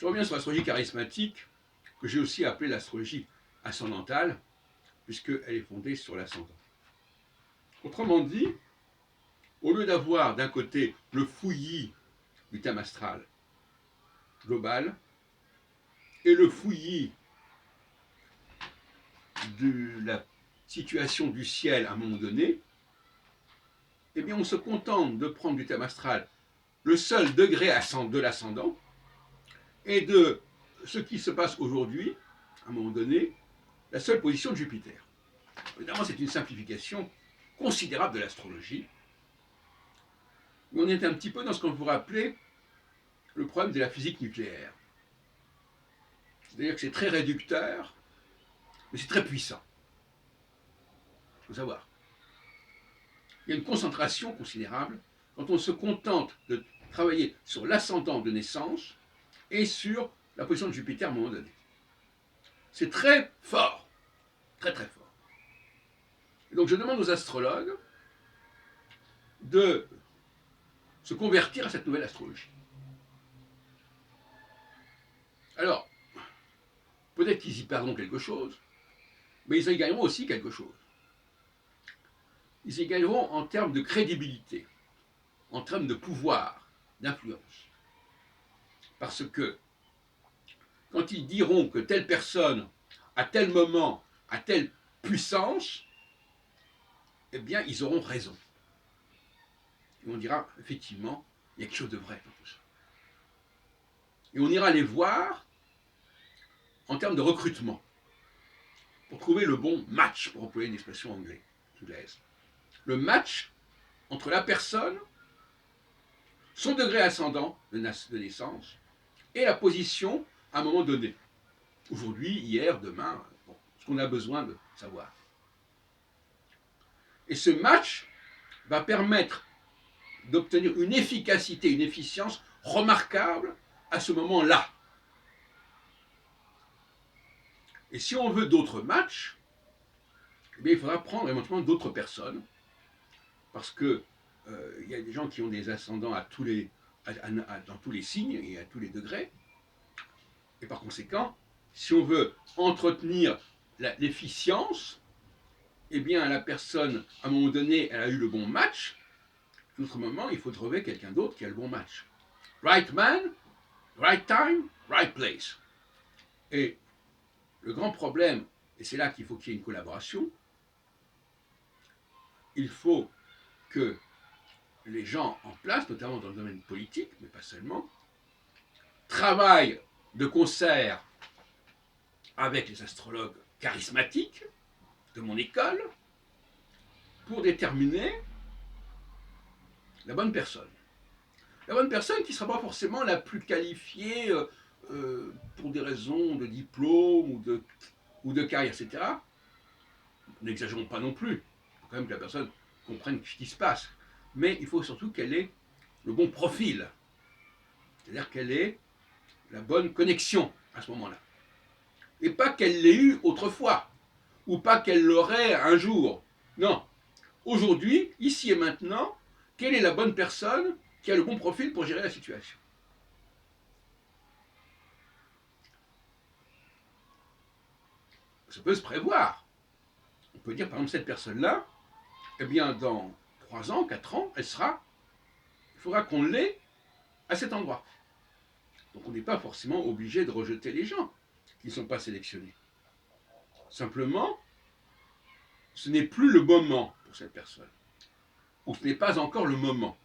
Je reviens sur l'astrologie charismatique, que j'ai aussi appelée l'astrologie ascendantale, puisqu'elle est fondée sur l'ascendant. Autrement dit, au lieu d'avoir d'un côté le fouillis du thème astral global et le fouillis de la situation du ciel à un moment donné, eh bien on se contente de prendre du thème astral le seul degré de l'ascendant et de ce qui se passe aujourd'hui, à un moment donné, la seule position de Jupiter. Évidemment, c'est une simplification considérable de l'astrologie. On est un petit peu dans ce qu'on pourrait appeler le problème de la physique nucléaire. C'est-à-dire que c'est très réducteur, mais c'est très puissant. Il faut savoir. Il y a une concentration considérable quand on se contente de travailler sur l'ascendant de naissance et sur la position de Jupiter à un moment donné. C'est très fort, très très fort. Et donc je demande aux astrologues de se convertir à cette nouvelle astrologie. Alors, peut-être qu'ils y perdront quelque chose, mais ils y gagneront aussi quelque chose. Ils y gagneront en termes de crédibilité, en termes de pouvoir, d'influence. Parce que quand ils diront que telle personne, à tel moment, a telle puissance, eh bien, ils auront raison. Et on dira, effectivement, il y a quelque chose de vrai dans tout ça. Et on ira les voir en termes de recrutement, pour trouver le bon match, pour employer une expression anglaise. Le match entre la personne, son degré ascendant de naissance, et la position à un moment donné. Aujourd'hui, hier, demain, bon, ce qu'on a besoin de savoir. Et ce match va permettre d'obtenir une efficacité, une efficience remarquable à ce moment-là. Et si on veut d'autres matchs, eh bien, il faudra prendre éventuellement d'autres personnes, parce que y a des gens qui ont des ascendants dans tous les signes et à tous les degrés. Et par conséquent, si on veut entretenir l'efficience, eh bien la personne, à un moment donné, elle a eu le bon match. À un autre moment, il faut trouver quelqu'un d'autre qui a le bon match. Right man, right time, right place. Et le grand problème, et c'est là qu'il faut qu'il y ait une collaboration, il faut que les gens en place, notamment dans le domaine politique, mais pas seulement, travaillent de concert avec les astrologues charismatiques de mon école pour déterminer la bonne personne. La bonne personne qui ne sera pas forcément la plus qualifiée pour des raisons de diplôme ou de carrière, etc. N'exagérons pas non plus. Il faut quand même que la personne comprenne ce qui se passe. Mais il faut surtout qu'elle ait le bon profil. C'est-à-dire qu'elle ait la bonne connexion à ce moment-là. Et pas qu'elle l'ait eu autrefois, ou pas qu'elle l'aurait un jour. Non. Aujourd'hui, ici et maintenant, quelle est la bonne personne qui a le bon profil pour gérer la situation? Ça peut se prévoir. On peut dire, par exemple, cette personne-là, eh bien, dans 3 ans, 4 ans, il faudra qu'on l'ait à cet endroit. Donc on n'est pas forcément obligé de rejeter les gens qui ne sont pas sélectionnés. Simplement, ce n'est plus le moment pour cette personne. Ou ce n'est pas encore le moment.